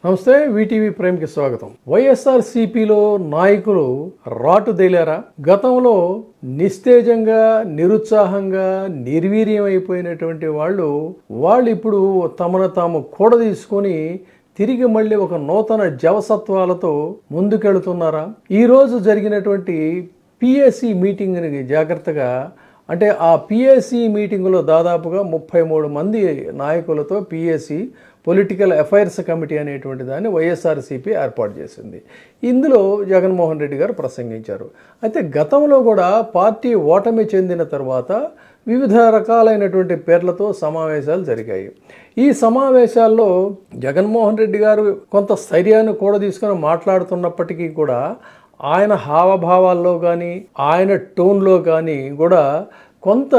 నమస్తే వీటీవీ ప్రైమ్కి స్వాగతం. వైఎస్ఆర్సీపీలో నాయకులు రాటుదేలారా? గతంలో నిస్తేజంగా, నిరుత్సాహంగా, నిర్వీర్యం అయిపోయినటువంటి వాళ్ళు ఇప్పుడు తమను తాము కూడదీసుకొని తిరిగి మళ్ళీ ఒక నూతన జవసత్వాలతో ముందుకెళ్తున్నారా? ఈరోజు జరిగినటువంటి పిఎస్సి మీటింగ్ని జాగ్రత్తగా, అంటే ఆ పిఎస్సి మీటింగులో దాదాపుగా 33 మంది నాయకులతో పిఎస్సి పొలిటికల్ అఫైర్స్ కమిటీ అనేటువంటి దాన్ని వైఎస్ఆర్సీపీ ఏర్పాటు చేసింది. ఇందులో జగన్మోహన్ రెడ్డి గారు ప్రసంగించారు. అయితే గతంలో కూడా పార్టీ ఓటమి చెందిన తర్వాత వివిధ రకాలైనటువంటి పేర్లతో సమావేశాలు జరిగాయి. ఈ సమావేశాల్లో జగన్మోహన్ రెడ్డి గారు కొంత స్థైర్యాన్ని కూడా తీసుకొని మాట్లాడుతున్నప్పటికీ కూడా ఆయన హావభావాల్లో కానీ ఆయన టోన్లో కానీ కూడా కొంత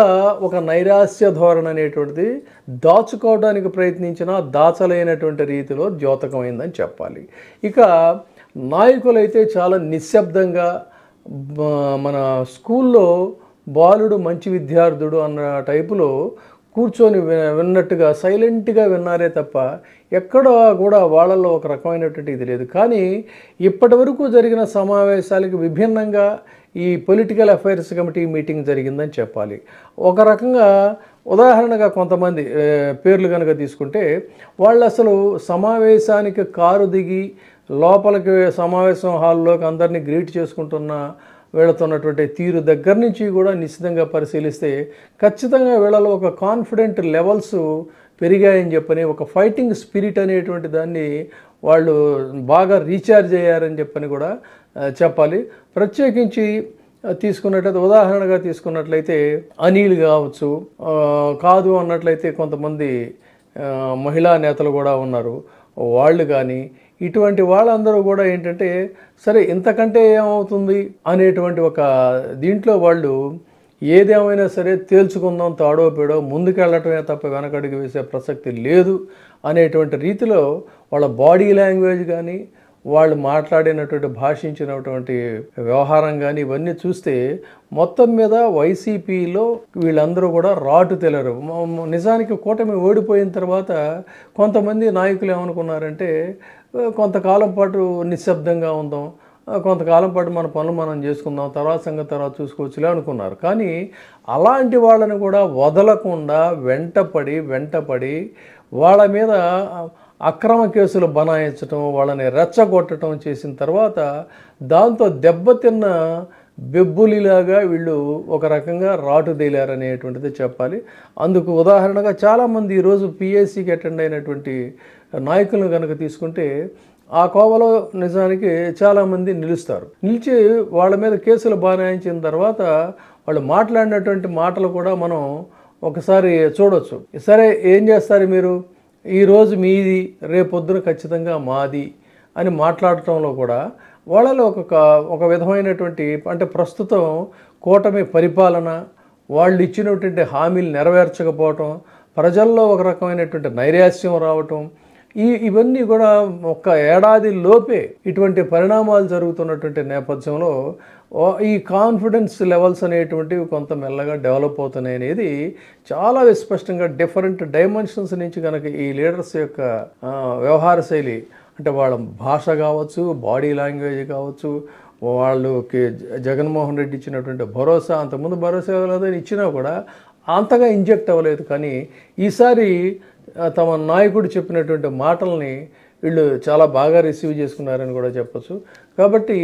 ఒక నైరాస్య ధోరణి అనేటువంటిది దాచుకోవడానికి ప్రయత్నించినా దాచలేనటువంటి రీతిలో ద్యోతకమైందని చెప్పాలి. ఇక నాయకులైతే చాలా నిశ్శబ్దంగా, మన స్కూల్లో బాలుడు మంచి విద్యార్థుడు అన్న టైపులో కూర్చొని విన్నట్టుగా సైలెంట్గా విన్నారే తప్ప ఎక్కడా కూడా వాళ్ళల్లో ఒక రకమైనటువంటి ఇది లేదు. కానీ ఇప్పటి వరకు జరిగిన సమావేశాలకు విభిన్నంగా ఈ పొలిటికల్ అఫైర్స్ కమిటీ మీటింగ్ జరిగిందని చెప్పాలి. ఒక రకంగా ఉదాహరణగా కొంతమంది పేర్లు కనుక తీసుకుంటే, వాళ్ళు అసలు సమావేశానికి కారు దిగి లోపలికి సమావేశం హాల్లోకి అందరినీ గ్రీట్ వెళుతున్నటువంటి తీరు దగ్గర నుంచి కూడా నిశ్చితంగా పరిశీలిస్తే ఖచ్చితంగా వీళ్ళలో ఒక కాన్ఫిడెంట్ లెవెల్స్ పెరిగాయని చెప్పని, ఒక ఫైటింగ్ స్పిరిట్ అనేటువంటి దాన్ని వాళ్ళు బాగా రీఛార్జ్ అయ్యారని చెప్పని కూడా చెప్పాలి. ప్రత్యేకించి తీసుకున్నట్లయితే, ఉదాహరణగా తీసుకున్నట్లయితే అనిల్ కావచ్చు, కాదు అన్నట్లయితే కొంతమంది మహిళా నేతలు కూడా ఉన్నారు, వాళ్ళు కానీ ఇటువంటి వాళ్ళందరూ కూడా ఏంటంటే సరే ఇంతకంటే ఏమవుతుంది అనేటువంటి ఒక దీంట్లో వాళ్ళు ఏదేమైనా సరే తేల్చుకుందాం, తాడో పేడో ముందుకెళ్ళటమే తప్ప వెనకడుగు వేసే ప్రసక్తి లేదు అనేటువంటి రీతిలో వాళ్ళ బాడీ లాంగ్వేజ్ కానీ, వాళ్ళు మాట్లాడినటువంటి భాషించినటువంటి వ్యవహారం కానీ ఇవన్నీ చూస్తే మొత్తం మీద వైసీపీలో వీళ్ళందరూ కూడా రాటు తెలరు. నిజానికి కూటమి ఓడిపోయిన తర్వాత కొంతమంది నాయకులు ఏమనుకున్నారంటే కొంతకాలం పాటు నిశ్శబ్దంగా ఉందాం, కొంతకాలం పాటు మన పనులు మనం చేసుకుందాం, తర్వాత సంగతి తర్వాత చూసుకోవచ్చులే అనుకున్నారు. కానీ అలాంటి వాళ్ళని కూడా వదలకుండా వెంటపడి వాళ్ళ మీద అక్రమ కేసులు బనాయించడం, వాళ్ళని రెచ్చగొట్టడం చేసిన తర్వాత దాంతో దెబ్బతిన్న బెబ్బులిలాగా వీళ్ళు ఒక రకంగా రాటుదేలారనేటువంటిది చెప్పాలి. అందుకు ఉదాహరణగా చాలామంది ఈరోజు పిఎస్సికి అటెండ్ అయినటువంటి నాయకులను కనుక తీసుకుంటే ఆ కోవలో నిజానికి చాలామంది నిలిచి వాళ్ళ మీద కేసులు బనాయించిన తర్వాత వాళ్ళు మాట్లాడినటువంటి మాటలు కూడా మనం ఒకసారి చూడొచ్చు. సరే ఏం చేస్తారు మీరు, ఈరోజు మీది రేపొద్దున ఖచ్చితంగా మాది అని మాట్లాడటంలో కూడా వాళ్ళలో ఒక విధమైనటువంటి, అంటే ప్రస్తుతం కూటమి పరిపాలన, వాళ్ళు ఇచ్చినటువంటి హామీలు నెరవేర్చకపోవటం, ప్రజల్లో ఒక రకమైనటువంటి నైరాస్యం రావటం, ఇవన్నీ కూడా ఒక ఏడాది లోపే ఇటువంటి పరిణామాలు జరుగుతున్నటువంటి నేపథ్యంలో ఈ కాన్ఫిడెన్స్ లెవెల్స్ అనేటువంటివి కొంత మెల్లగా డెవలప్ అవుతున్నాయి అనేది చాలా విస్పష్టంగా డిఫరెంట్ డైమెన్షన్స్ నుంచి కనుక ఈ లీడర్స్ యొక్క వ్యవహార శైలి, అంటే వాళ్ళ భాష కావచ్చు, బాడీ లాంగ్వేజ్ కావచ్చు, వాళ్ళకి జగన్మోహన్ రెడ్డి ఇచ్చినటువంటి భరోసా, అంతకుముందు భరోసా ఇవ్వలేదని ఇచ్చినా కూడా అంతగా ఇంజెక్ట్ అవ్వలేదు. కానీ ఈసారి తమ నాయకుడు చెప్పినటువంటి మాటల్ని వీళ్ళు చాలా బాగా రిసీవ్ చేసుకున్నారని కూడా చెప్పచ్చు. కాబట్టి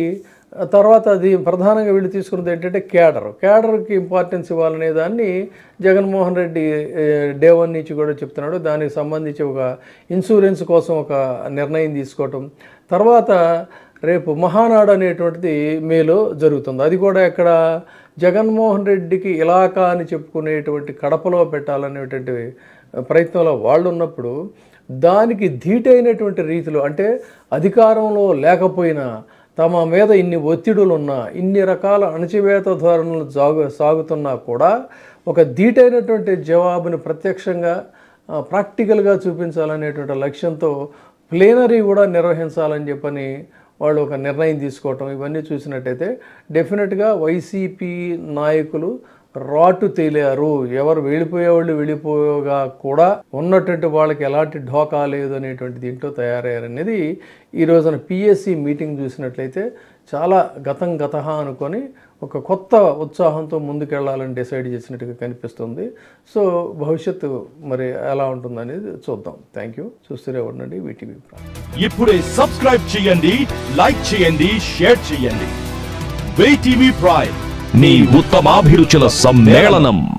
తర్వాత అది ప్రధానంగా వీళ్ళు తీసుకున్నది ఏంటంటే క్యాడర్కి ఇంపార్టెన్స్ ఇవ్వాలనే దాన్ని జగన్మోహన్ రెడ్డి డే 1 నుంచి కూడా చెప్తున్నాడు. దానికి సంబంధించి ఒక ఇన్సూరెన్స్ కోసం ఒక నిర్ణయం తీసుకోవటం, తర్వాత రేపు మహానాడు అనేటువంటిది మేలో జరుగుతుంది. అది కూడా ఎక్కడ, జగన్మోహన్ రెడ్డికి ఇలాకా అని చెప్పుకునేటువంటి కడపలో పెట్టాలనేటువంటి ప్రయత్నంలో వాళ్ళు ఉన్నప్పుడు దానికి ధీటైనటువంటి రీతిలో, అంటే అధికారంలో లేకపోయినా తమ మీద ఇన్ని ఒత్తిడులున్నా, ఇన్ని రకాల అణచివేత ధోరణులు సాగుతున్నా కూడా ఒక ధీటైనటువంటి జవాబుని ప్రత్యక్షంగా ప్రాక్టికల్గా చూపించాలనేటువంటి లక్ష్యంతో ప్లేనరీ కూడా నిర్వహించాలని చెప్పని వాళ్ళు ఒక నిర్ణయం తీసుకోవటం, ఇవన్నీ చూసినట్టయితే డెఫినెట్గా వైసీపీ నాయకులు రాటు తేలారు. ఎవరు వెళ్ళిపోయేవాళ్ళు వెళ్ళిపోగా కూడా ఉన్నటువంటి వాళ్ళకి ఎలాంటి ఢోకా లేదు అనేటువంటి దీంట్లో తయారయ్యారనేది ఈ రోజున పిఎస్సి మీటింగ్ చూసినట్లయితే చాలా గత అనుకొని ఒక కొత్త ఉత్సాహంతో ముందుకెళ్లాలని డిసైడ్ చేసినట్టుగా కనిపిస్తుంది. సో భవిష్యత్తు మరి ఎలా ఉంటుందనేది చూద్దాం. Thank you. చూస్తూనే ఉండండి వీటీవీ ప్రైమ్. ఇప్పుడే సబ్స్క్రైబ్ చేయండి, లైక్ చేయండి, షేర్ చేయండి. వీటీవీ ప్రైమ్, నీ ఉత్తమాభిరుచుల సమ్మేళనం.